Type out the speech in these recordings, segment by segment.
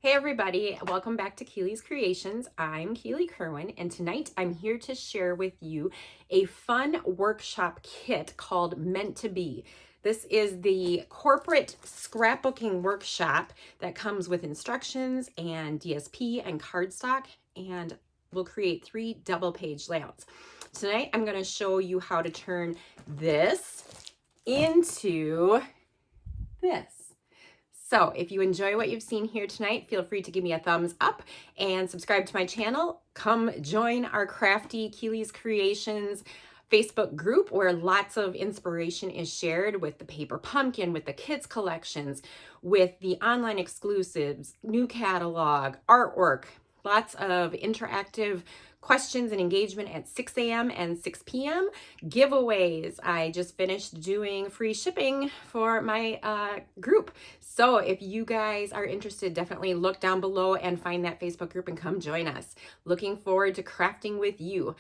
Hey everybody, welcome back to Keely's Creations. I'm Keely Kerwin, and tonight I'm here to share with you a fun workshop kit called Meant to Be. This is the corporate scrapbooking workshop that comes with instructions and DSP and cardstock, and will create 3 double page layouts. Tonight I'm going to show you how to turn this into this. So if you enjoy what you've seen here tonight, feel free to give me a thumbs up and subscribe to my channel. Come join our crafty Keely's Creations Facebook group where lots of inspiration is shared with the paper pumpkin, with the kids collections, with the online exclusives, new catalog, artwork, lots of interactive questions and engagement at 6 a.m. and 6 p.m. Giveaways. I just finished doing free shipping for my group. So if you guys are interested, definitely look down below and find that Facebook group and come join us. Looking forward to crafting with you.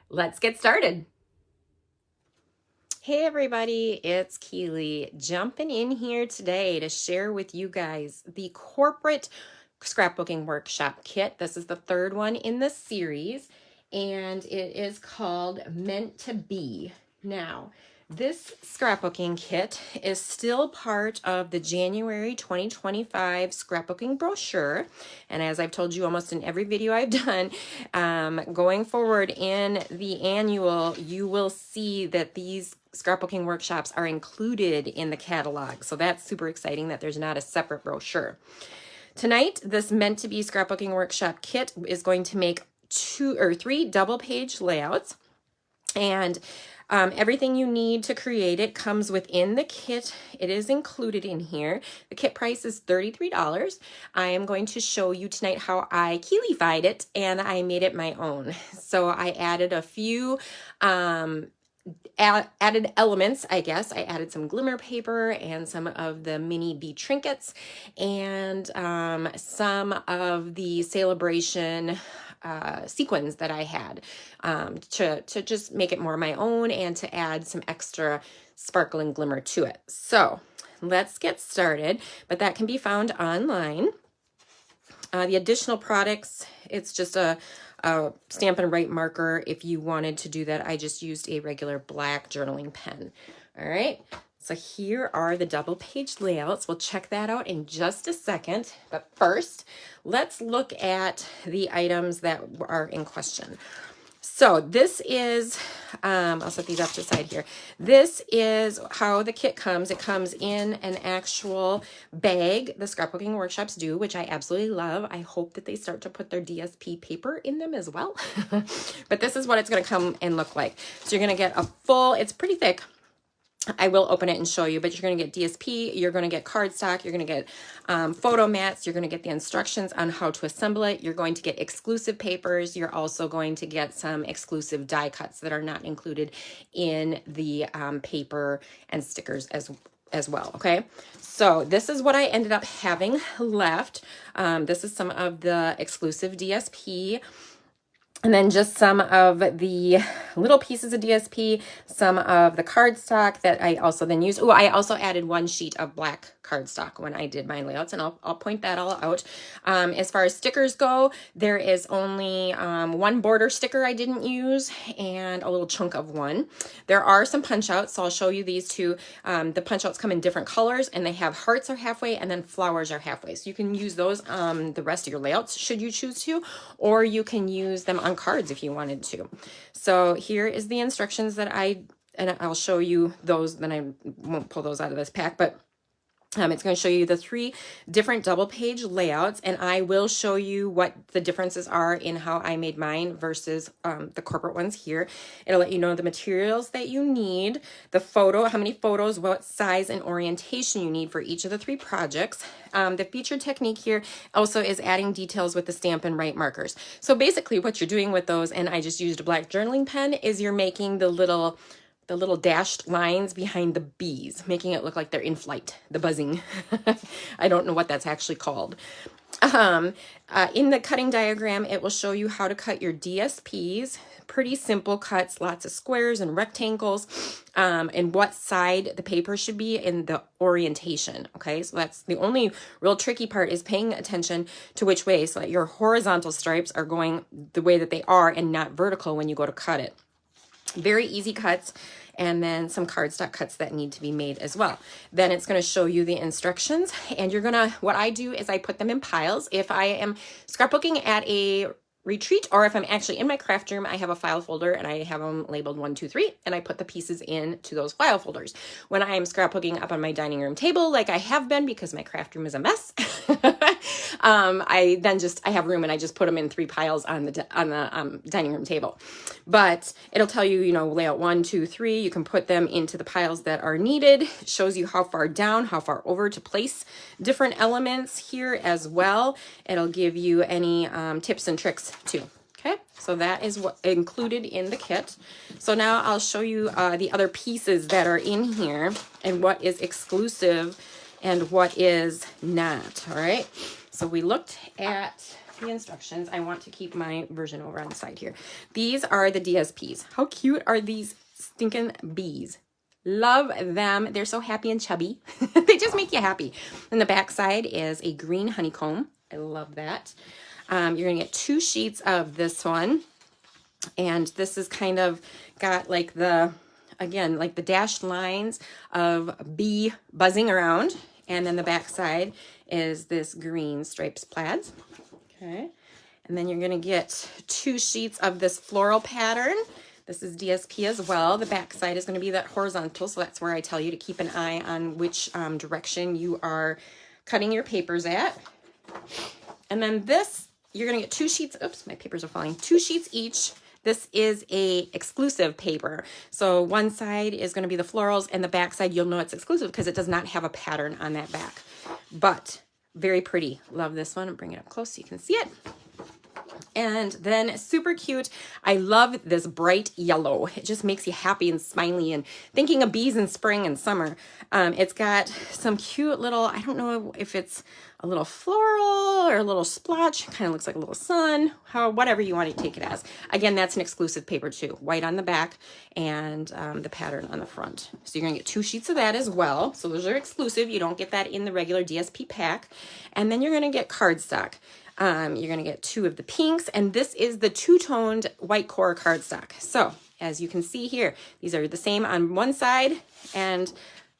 Let's get started. Hey everybody, it's Keely jumping in here today to share with you guys the corporate scrapbooking workshop kit. This is the third one in the series, and it is called Meant to Be. Now, this scrapbooking kit is still part of the January 2025 scrapbooking brochure. And as I've told you almost in every video I've done, going forward in the annual, you will see that these scrapbooking workshops are included in the catalog. So that's super exciting that there's not a separate brochure. Tonight, this Meant to Be scrapbooking workshop kit is going to make 2 or 3 double page layouts, and everything you need to create it comes within the kit. It is included in here. The kit price is $33. I am going to show you tonight how I Keelyfied it and I made it my own. So I added a few added elements, I guess. I added some glimmer paper and some of the mini Bee Trinkets and some of the celebration sequins that I had to just make it more my own and to add some extra sparkle and glimmer to it. So let's get started, but that can be found online. The additional products, it's just a Stampin' Write marker. If you wanted to do that, I just used a regular black journaling pen. All right, so here are the double page layouts. We'll check that out in just a second. But first, let's look at the items that are in question. So this is, I'll set these up to the side here. This is how the kit comes. It comes in an actual bag, the scrapbooking workshops do, which I absolutely love. I hope that they start to put their DSP paper in them as well. But this is what it's going to come and look like. So you're going to get a full, it's pretty thick. I will open it and show you, but you're going to get DSP, you're going to get cardstock, you're going to get photo mats, you're going to get the instructions on how to assemble it, you're going to get exclusive papers, you're also going to get some exclusive die cuts that are not included in the paper and stickers as well, okay? So this is what I ended up having left. This is some of the exclusive DSP. And then just some of the little pieces of DSP, some of the cardstock that I also then used. Oh, I also added 1 sheet of black cardstock when I did my layouts, and I'll point that all out. As far as stickers go, there is only 1 border sticker I didn't use and a little chunk of 1. There are some punch outs, so I'll show you these two. The punch outs come in different colors, and they have hearts are halfway and then flowers are halfway. So you can use those the rest of your layouts should you choose to, or you can use them on cards if you wanted to. So here is the instructions that and I'll show you those, then I won't pull those out of this pack, but it's going to show you the 3 different double page layouts, and I will show you what the differences are in how I made mine versus the corporate ones here. It'll let you know the materials that you need, the photo, how many photos, what size and orientation you need for each of the 3 projects. The featured technique here also is adding details with the Stampin' Write markers. So basically what you're doing with those, and I just used a black journaling pen, is you're making the little dashed lines behind the bees, making it look like they're in flight, the buzzing. I don't know what that's actually called. In the cutting diagram, it will show you how to cut your DSPs. Pretty simple cuts, lots of squares and rectangles, and what side the paper should be in the orientation. Okay, so that's the only real tricky part, is paying attention to which way, so that your horizontal stripes are going the way that they are and not vertical when you go to cut it. Very easy cuts. And then some cardstock cuts that need to be made as well. Then it's going to show you the instructions, and you're going to, what I do is I put them in piles. If I am scrapbooking at a retreat, or if I'm actually in my craft room, I have a file folder and I have them labeled 1, 2, 3, and I put the pieces into those file folders. When I am scrapbooking up on my dining room table, like I have been because my craft room is a mess, I have room and I just put them in 3 piles on the dining room table. But it'll tell you, you know, layout 1, 2, 3. You can put them into the piles that are needed. It shows you how far down, how far over to place different elements here as well. It'll give you any tips and tricks too. Okay, so that is what included in the kit. So now I'll show you the other pieces that are in here and what is exclusive and what is not. All right, so we looked at the instructions. I want to keep my version over on the side here. These are the DSPs. How cute are these stinking bees? Love them. They're so happy and chubby. They just make you happy. And the back side is a green honeycomb. I love that. You're going to get 2 sheets of this one. And this is kind of got like the, again, like the dashed lines of bee buzzing around. And then the back side is this green stripes plaids. Okay. And then you're going to get 2 sheets of this floral pattern. This is DSP as well. The back side is going to be that horizontal. So that's where I tell you to keep an eye on which direction you are cutting your papers at. And then this, you're going to get 2 sheets. Oops, my papers are falling. 2 sheets each. This is a exclusive paper. So one side is going to be the florals, and the back side, you'll know it's exclusive because it does not have a pattern on that back. But very pretty. Love this one. Bring it up close so you can see it. And then super cute. I love this bright yellow. It just makes you happy and smiley and thinking of bees in spring and summer. It's got some cute little, I don't know if it's a little floral or a little splotch. Kind of looks like a little sun, whatever you want to take it as. Again, that's an exclusive paper too. White on the back and the pattern on the front. So you're going to get 2 sheets of that as well. So those are exclusive. You don't get that in the regular DSP pack. And then you're going to get cardstock. You're going to get 2 of the pinks, and this is the 2-toned white core cardstock. So as you can see here, these are the same on one side and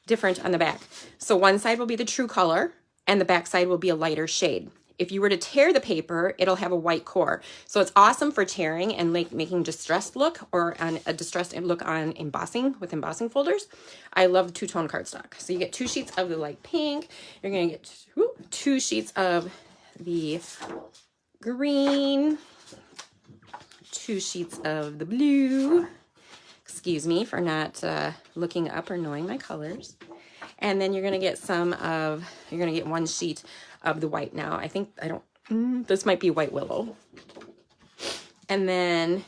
different on the back. So one side will be the true color and the back side will be a lighter shade. If you were to tear the paper, it'll have a white core. So it's awesome for tearing and like making distressed look, or on a distressed look on embossing with embossing folders. I love 2-tone cardstock. So you get 2 sheets of the light pink. You're going to get 2 sheets of the green, 2 sheets of the blue. Excuse me for not looking up or knowing my colors. And then you're going to get you're going to get 1 sheet of the white now. I think, this might be white willow. And then,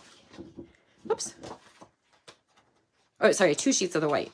oops. Oh, sorry, 2 sheets of the white.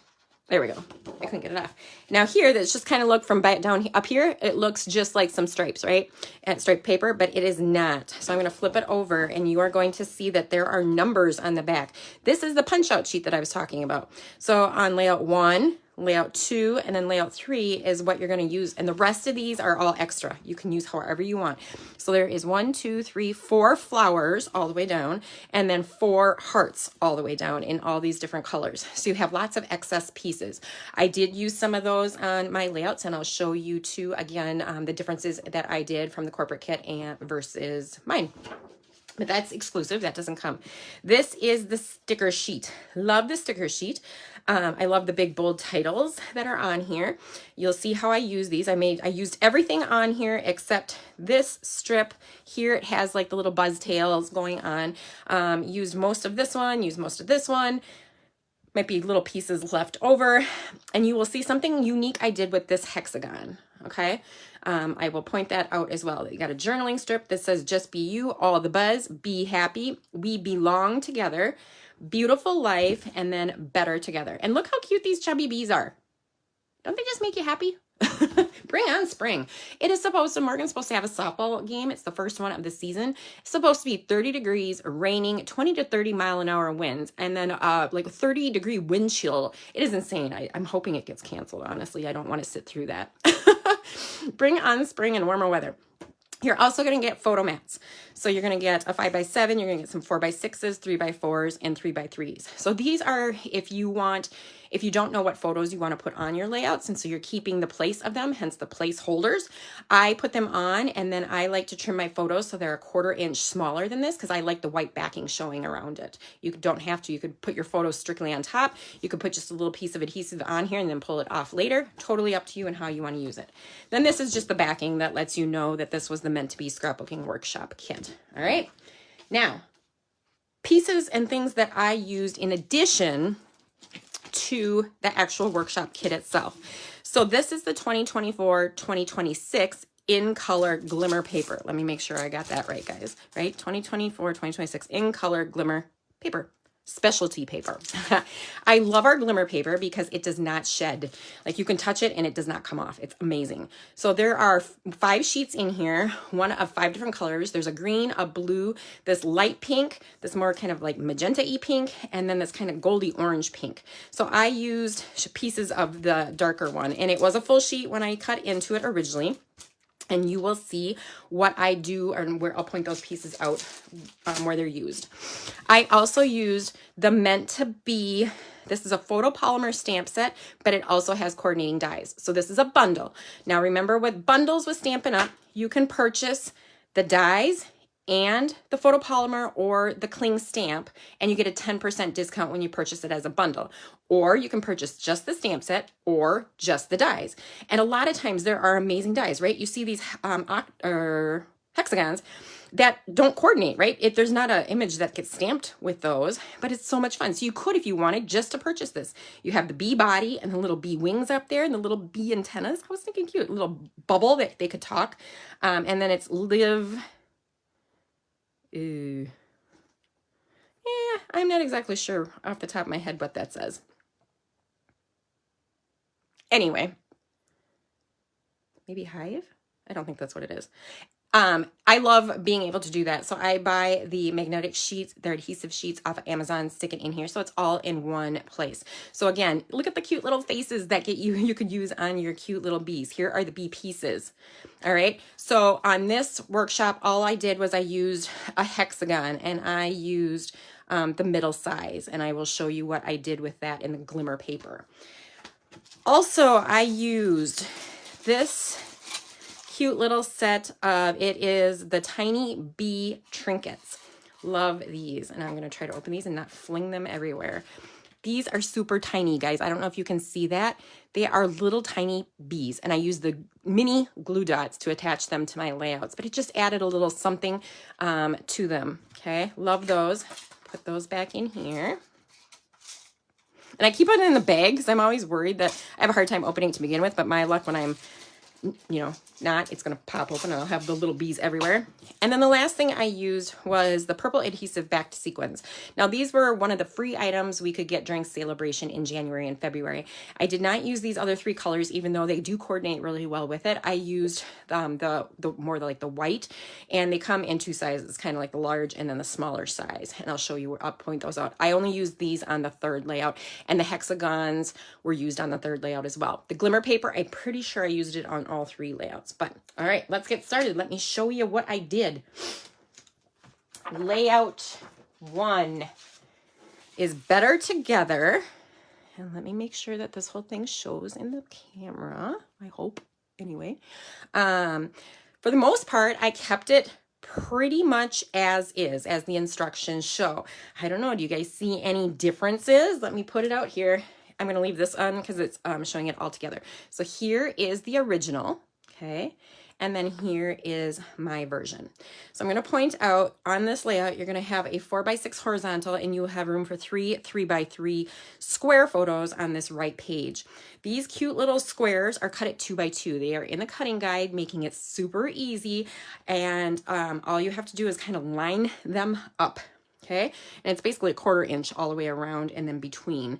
There we go. I couldn't get it off. Now here, that's just kind of look from back down up here. It looks just like some stripes, right? And striped paper, but it is not. So I'm going to flip it over and you are going to see that there are numbers on the back. This is the punch out sheet that I was talking about. So on layout 1, layout 2, and then layout 3 is what you're going to use. And the rest of these are all extra. You can use however you want. So there is 1, 2, 3, 4 flowers all the way down, and then 4 hearts all the way down in all these different colors. So you have lots of excess pieces. I did use some of those on my layouts, and I'll show you too, again, the differences that I did from the corporate kit and versus mine. But that's exclusive. That doesn't come. This is the sticker sheet. Love the sticker sheet. I love the big bold titles that are on here. You'll see how I use these. I used everything on here except this strip here. It has like the little buzz tails going on. Used most of this one, used most of this one. Might be little pieces left over. And you will see something unique I did with this hexagon. Okay. I will point that out as well. You got a journaling strip that says just be you, all the buzz, be happy, we belong together, beautiful life, and then better together. And look how cute these chubby bees are. Don't they just make you happy? Bring on spring. It is supposed to, Morgan's supposed to have a softball game. It's the first one of the season. It's supposed to be 30 degrees, raining, 20 to 30 mile an hour winds, and then like a 30-degree wind chill. It is insane. I'm hoping it gets canceled, honestly. I don't want to sit through that. Bring on spring and warmer weather. You're also going to get photo mats. So you're going to get a 5x7, you're going to get some 4x6s, 3x4s, and 3x3s. So these are, if you don't know what photos you want to put on your layouts, and so you're keeping the place of them, hence the placeholders, I put them on, and then I like to trim my photos so they're a 1/4 inch smaller than this because I like the white backing showing around it. You don't have to. You could put your photos strictly on top. You could put just a little piece of adhesive on here and then pull it off later. Totally up to you and how you want to use it. Then this is just the backing that lets you know that this was the meant to be scrapbooking workshop kit. All right. Now, pieces and things that I used in addition to the actual workshop kit itself. So this is the 2024-2026 in color glimmer paper. Let me make sure I got that right, guys. Right? 2024-2026 in color glimmer paper. Specialty paper. I love our glimmer paper because it does not shed. Like you can touch it and it does not come off. It's amazing. So there are 5 sheets in here, one of 5 different colors. There's a green, a blue, this light pink, this more kind of like magenta-y pink, and then this kind of goldy orange pink. So I used pieces of the darker one, and it was a full sheet when I cut into it originally. And you will see what I do, and where I'll point those pieces out where they're used. I also used the meant to be, this is a photopolymer stamp set, but it also has coordinating dies. So this is a bundle. Now remember, with bundles with Stampin' Up, you can purchase the dies and the photopolymer or the cling stamp, and you get a 10% discount when you purchase it as a bundle. Or you can purchase just the stamp set or just the dies. And a lot of times there are amazing dies, right? You see these hexagons that don't coordinate, right? There's not an image that gets stamped with those, but it's so much fun. So you could, if you wanted, just to purchase this. You have the bee body and the little bee wings up there and the little bee antennas. I was thinking cute, little bubble that they could talk. And then it's live... Yeah, I'm not exactly sure off the top of my head what that says. Anyway, maybe hive? I don't think that's what it is. I love being able to do that. So I buy the magnetic sheets, they're adhesive sheets off of Amazon, stick it in here. So it's all in one place. So again, look at the cute little faces that you could use on your cute little bees. Here are the bee pieces. All right. So on this workshop, all I did was I used a hexagon and I used the middle size, and I will show you what I did with that in the glimmer paper. Also, I used this cute little set of, it is the tiny Bee Trinkets. Love these. And I'm going to try to open these and not fling them everywhere. These are super tiny, guys. I don't know if you can see that. They are little tiny bees, and I use the mini glue dots to attach them to my layouts, but it just added a little something to them. Okay, love those. Put those back in here. And I keep it in the bag because I'm always worried that I have a hard time opening to begin with, but my luck when I'm, it's going to pop open and I'll have the little bees everywhere. And then the last thing I used was the purple adhesive backed sequins. Now these were one of the free items we could get during Celebration in January and February. I did not use these other 3 colors, even though they do coordinate really well with it. I used the more like the white, and they come in 2 sizes, kind of like the large and then the smaller size. And I'll show you, I'll point those out. I only used these on the 3rd layout, and the hexagons were used on the 3rd layout as well. The glimmer paper, I'm pretty sure I used it on all 3 layouts. But all right, let's get started. Let me show you what I did. Layout 1 is better together. And let me make sure that this whole thing shows in the camera. I hope, anyway. For the most part, I kept it pretty much as is, as the instructions show. I don't know, do you guys see any differences? Let me put it out here. I'm going to leave this on because it's showing it all together. So here is the original, okay? And then here is my version. So I'm going to point out on this layout, you're going to have a 4x6 horizontal, and you will have room for 3 3x3 square photos on this right page. These cute little squares are cut at 2x2. They are in the cutting guide, making it super easy. And all you have to do is kind of line them up. Okay. And it's basically a 1/4 inch all the way around and then between.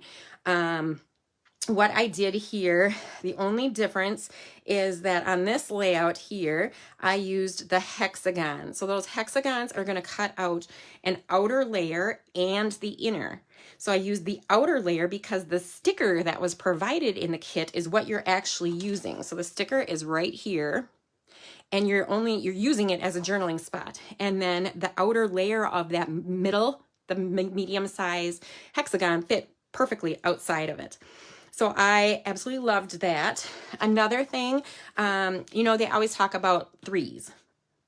what I did here, the only difference is that on this layout here, I used the hexagon. So those hexagons are going to cut out an outer layer and the inner. So I used the outer layer because the sticker that was provided in the kit is what you're actually using. So the sticker is right here, and you're using it as a journaling spot. And then the outer layer of that middle, the medium size hexagon, fit perfectly outside of it. So I absolutely loved that. Another thing, you know, they always talk about threes,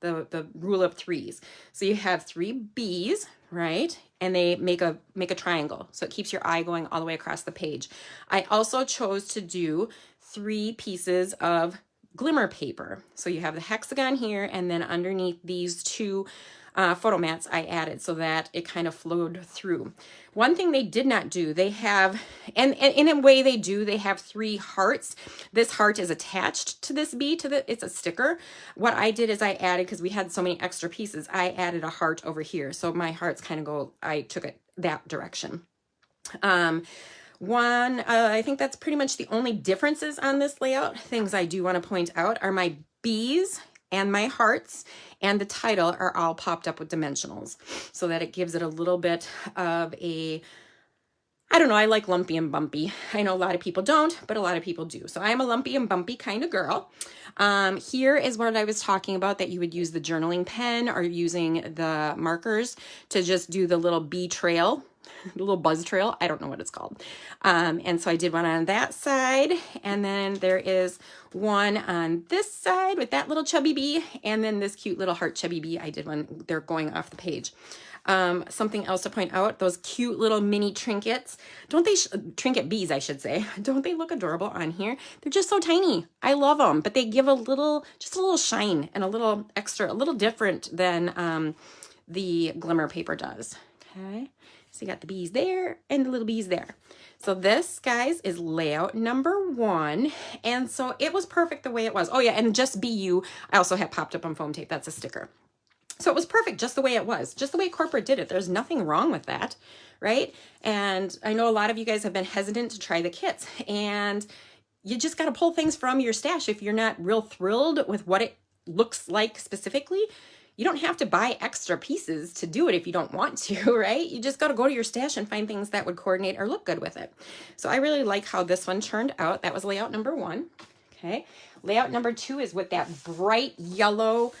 the rule of threes. So you have 3 bees, right? And they make a triangle. So it keeps your eye going all the way across the page. I also chose to do 3 pieces of glimmer paper. So you have the hexagon here, and then underneath these 2 photo mats I added so that it kind of flowed through. One thing they did not do, they have, and in a way they do, they have 3 hearts. This heart is attached to this bee, it's a sticker. What I did is I added, because we had so many extra pieces, I added a heart over here. So my hearts kind of go, I took it that direction. I think that's pretty much the only differences on this layout. Things I do want to point out are my bees and my hearts and the title are all popped up with dimensionals so that it gives it a little bit of a, I don't know, I like lumpy and bumpy. I know a lot of people don't, but a lot of people do. So I'm a lumpy and bumpy kind of girl. Here is what I was talking about, that you would use the journaling pen or using the markers to just do the little bee trail, the little buzz trail. I don't know what it's called. And so I did one on that side, and then there is one on this side with that little chubby bee, and then this cute little heart chubby bee. I did one, they're going off the page. Something else to point out, those cute little mini trinkets, don't they, trinket bees, I should say, don't they look adorable on here? They're just so tiny. I love them, but they give a little, just a little shine and a little extra, a little different than the glimmer paper does. Okay, so you got the bees there and the little bees there. So this, guys, is layout number 1. And so it was perfect the way it was. Oh yeah, and just BU, I also have popped up on foam tape. That's a sticker. So it was perfect just the way it was, just the way corporate did it. There's nothing wrong with that, right? And I know a lot of you guys have been hesitant to try the kits, and you just got to pull things from your stash. If you're not real thrilled with what it looks like specifically, you don't have to buy extra pieces to do it if you don't want to, right? You just got to go to your stash and find things that would coordinate or look good with it. So I really like how this one turned out. That was layout number 1. Okay. Layout number 2 is with that bright yellow,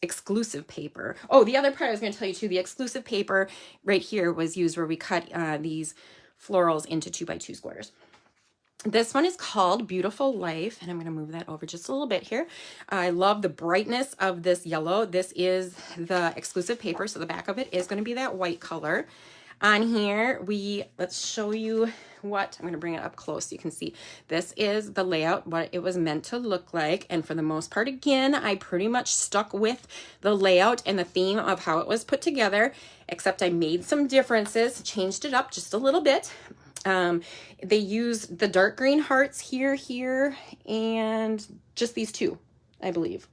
exclusive paper. Oh, the other part I was going to tell you too, the exclusive paper right here was used where we cut these florals into 2x2 squares. This one is called Beautiful Life, and I'm going to move that over just a little bit here. I love the brightness of this yellow. This is the exclusive paper, so the back of it is going to be that white color. On here, let's show you what, I'm going to bring it up close so you can see. This is the layout, what it was meant to look like, and for the most part, again, I pretty much stuck with the layout and the theme of how it was put together, except I made some differences, changed it up just a little bit. They used the dark green hearts here, and just these 2, I believe.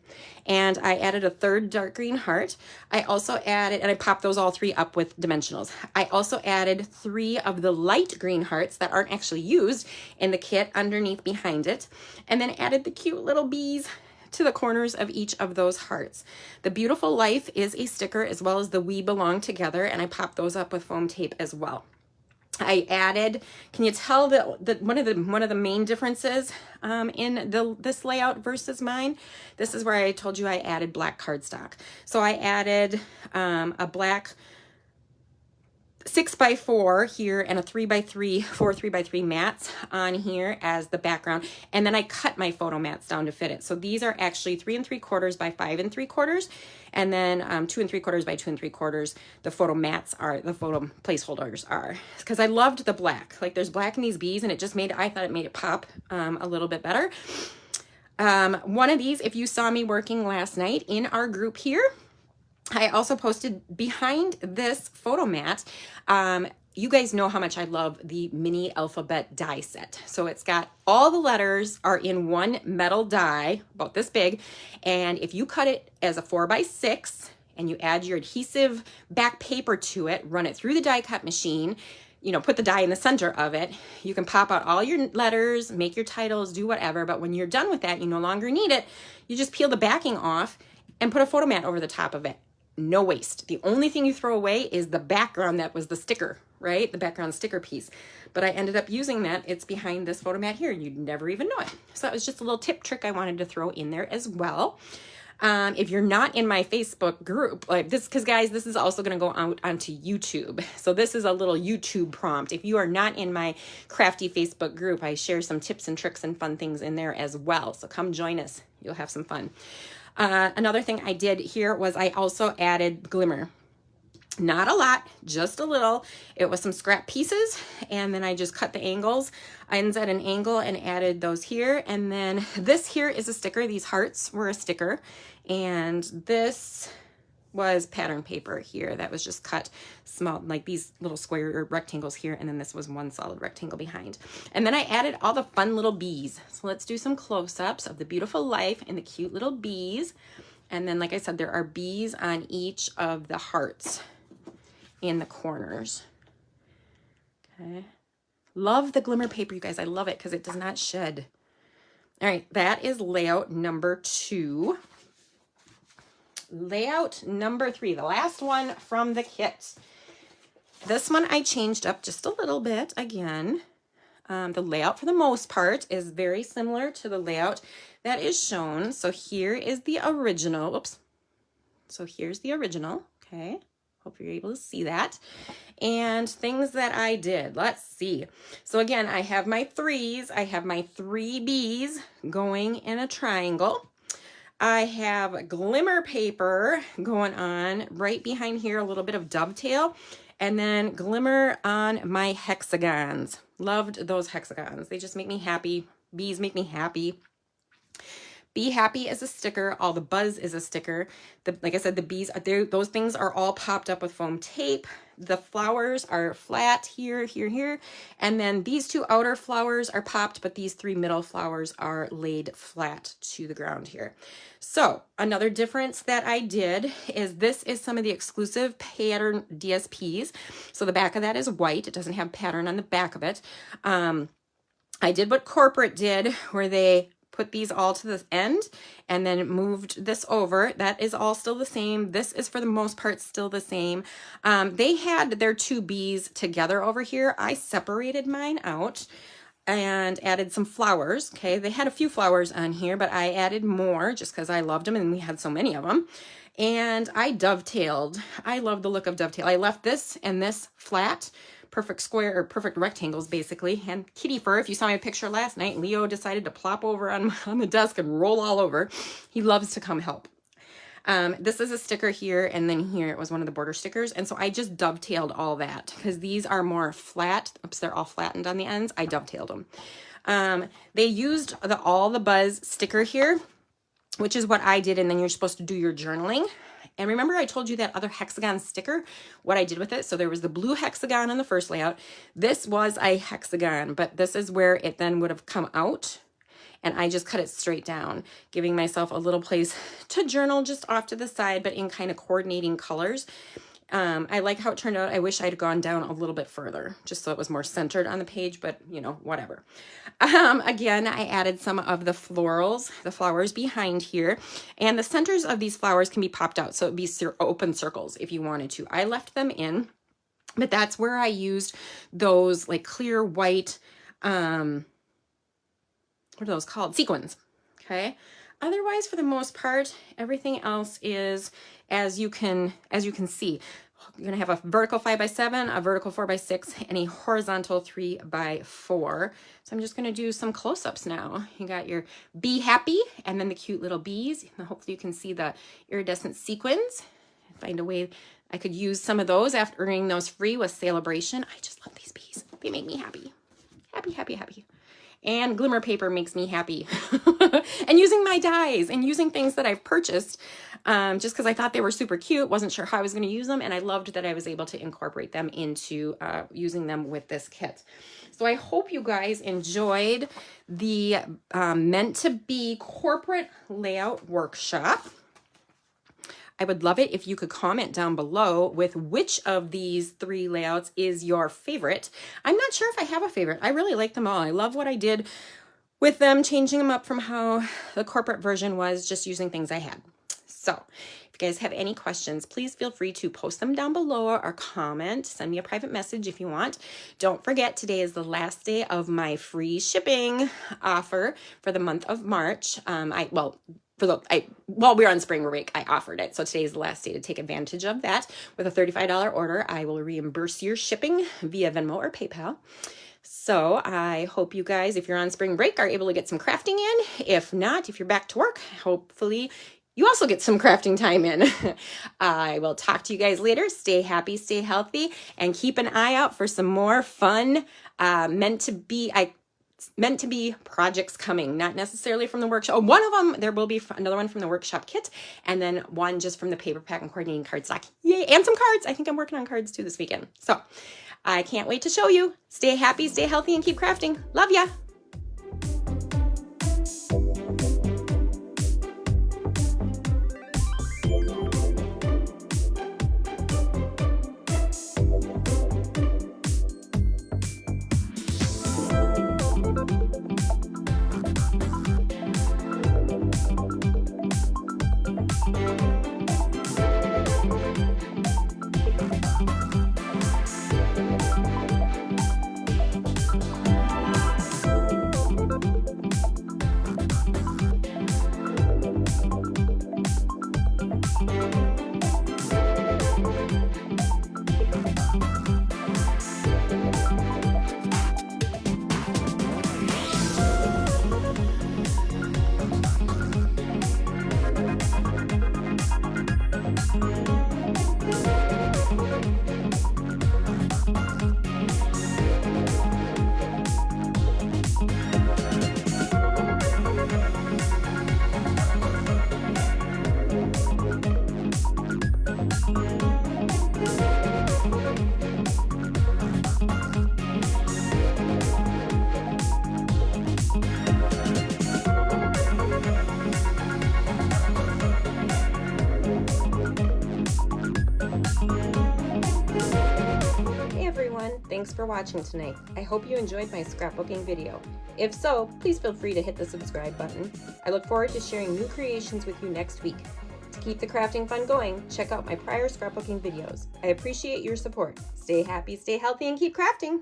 And I added a 3rd dark green heart. I also added, and I popped those all 3 up with dimensionals. I also added 3 of the light green hearts that aren't actually used in the kit underneath behind it, and then added the cute little bees to the corners of each of those hearts. The Beautiful Life is a sticker, as well as the We Belong Together, and I popped those up with foam tape as well. I added, can you tell that one of the main differences in this layout versus mine? This is where I told you I added black cardstock. So I added a black 6x4 here and a 3x3, 4 3x3 mats on here as the background, and then I cut my photo mats down to fit it. So these are actually 3 3/4 by 5 3/4, and then 2 3/4 by 2 3/4. The photo mats are, the photo placeholders are, because I loved the black. Like, there's black in these bees, and it just made, I thought it made it pop a little bit better. One of these, if you saw me working last night in our group here, I also posted behind this photo mat. You guys know how much I love the mini alphabet die set. So it's got all the letters are in one metal die, about this big. And if you cut it as a 4x6 and you add your adhesive back paper to it, run it through the die cut machine, you know, put the die in the center of it. You can pop out all your letters, make your titles, do whatever. But when you're done with that, you no longer need it. You just peel the backing off and put a photo mat over the top of it. No waste. The only thing you throw away is the background that was the sticker, right? The background sticker piece. But I ended up using that. It's behind this photo mat here. You'd never even know it. So that was just a little tip trick I wanted to throw in there as well. If you're not in my Facebook group, like this, because guys, this is also going to go out onto YouTube. So this is a little YouTube prompt. If you are not in my crafty Facebook group, I share some tips and tricks and fun things in there as well. So come join us. You'll have some fun. Another thing I did here was I also added glimmer. Not a lot, just a little. It was some scrap pieces, and then I just cut the angles, ends at an angle, and added those here. And then this here is a sticker. These hearts were a sticker, and this was pattern paper here that was just cut small, like these little square rectangles here, and then this was one solid rectangle behind. And then I added all the fun little bees. So let's do some close-ups of the beautiful life and the cute little bees. And then, like I said, there are bees on each of the hearts in the corners. Okay. Love the glimmer paper, you guys. I love it because it does not shed. All right, that is layout number 2. Layout number 3, the last one from the kit. This one I changed up just a little bit again. The layout for the most part is very similar to the layout that is shown. So here is the original. Oops. So here's the original. Okay. Hope you're able to see that. And things that I did. Let's see. So again, I have my 3s. I have my 3 bees going in a triangle. I have glimmer paper going on right behind here, a little bit of dovetail, and then glimmer on my hexagons. Loved those hexagons. They just make me happy. Bees make me happy. Be Happy is a sticker. All the Buzz is a sticker. Like I said, the bees, those things are all popped up with foam tape. The flowers are flat here, here, here. And then these 2 outer flowers are popped, but these 3 middle flowers are laid flat to the ground here. So another difference that I did is this is some of the exclusive pattern DSPs. So the back of that is white. It doesn't have pattern on the back of it. I did what corporate did, where they put these all to the end and then moved this over. That is all still the same. This is for the most part still the same. They had their 2 bees together over here. I separated mine out and added some flowers. Okay, they had a few flowers on here, but I added more just because I loved them and we had so many of them. And I dovetailed. I love the look of dovetail. I left this and this flat, perfect square or perfect rectangles basically. And kitty fur, if you saw my picture last night, Leo decided to plop over on the desk and roll all over. He loves to come help. This is a sticker here, and then here it was one of the border stickers. And so I just dovetailed all that because these are more flat. Oops, they're all flattened on the ends. I dovetailed them. They used all the Buzz sticker here, which is what I did. And then you're supposed to do your journaling. And remember I told you that other hexagon sticker, what I did with it? So there was the blue hexagon on the first layout. This was a hexagon, but this is where it then would have come out. And I just cut it straight down, giving myself a little place to journal just off to the side, but in kind of coordinating colors. I like how it turned out. I wish I'd gone down a little bit further, just so it was more centered on the page, but you know, whatever. Again, I added some of the florals, the flowers behind here, and the centers of these flowers can be popped out. So it'd be open circles if you wanted to. I left them in, but that's where I used those like clear white, what are those called? Sequins. Okay. Otherwise, for the most part, everything else is as you can see. You're going to have a vertical 5x7, a vertical 4x6, and a horizontal 3x4. So I'm just going to do some close-ups now. You got your Be Happy, and then the cute little bees. And hopefully you can see the iridescent sequins. Find a way I could use some of those after earning those free with Celebration. I just love these bees. They make me happy. Happy, happy, happy. And glimmer paper makes me happy. And using my dies and using things that I've purchased just because I thought they were super cute, wasn't sure how I was going to use them, and I loved that I was able to incorporate them into using them with this kit. So I hope you guys enjoyed the Meant to Be corporate layout workshop. I would love it if you could comment down below with which of these 3 layouts is your favorite. I'm not sure if I have a favorite. I really like them all. I love what I did with them, changing them up from how the corporate version was, just using things I had. So if you guys have any questions, please feel free to post them down below or comment. Send me a private message if you want. Don't forget, today is the last day of my free shipping offer for the month of March. While we were on spring break, I offered it. So today is the last day to take advantage of that. With a $35 order, I will reimburse your shipping via Venmo or PayPal. So I hope you guys, if you're on spring break, are able to get some crafting in. If not, if you're back to work, hopefully you also get some crafting time in. I will talk to you guys later. Stay happy, stay healthy, and keep an eye out for some more fun meant to be projects coming, not necessarily from the workshop. Oh, one of them, there will be another one from the workshop kit, and then one just from the paper pack and coordinating cardstock. Yay, and some cards. I think I'm working on cards too this weekend. So I can't wait to show you. Stay happy, stay healthy, and keep crafting. Love ya. Thanks for watching tonight. I hope you enjoyed my scrapbooking video. If so, please feel free to hit the subscribe button. I look forward to sharing new creations with you next week. To keep the crafting fun going, check out my prior scrapbooking videos. I appreciate your support. Stay happy, stay healthy, and keep crafting!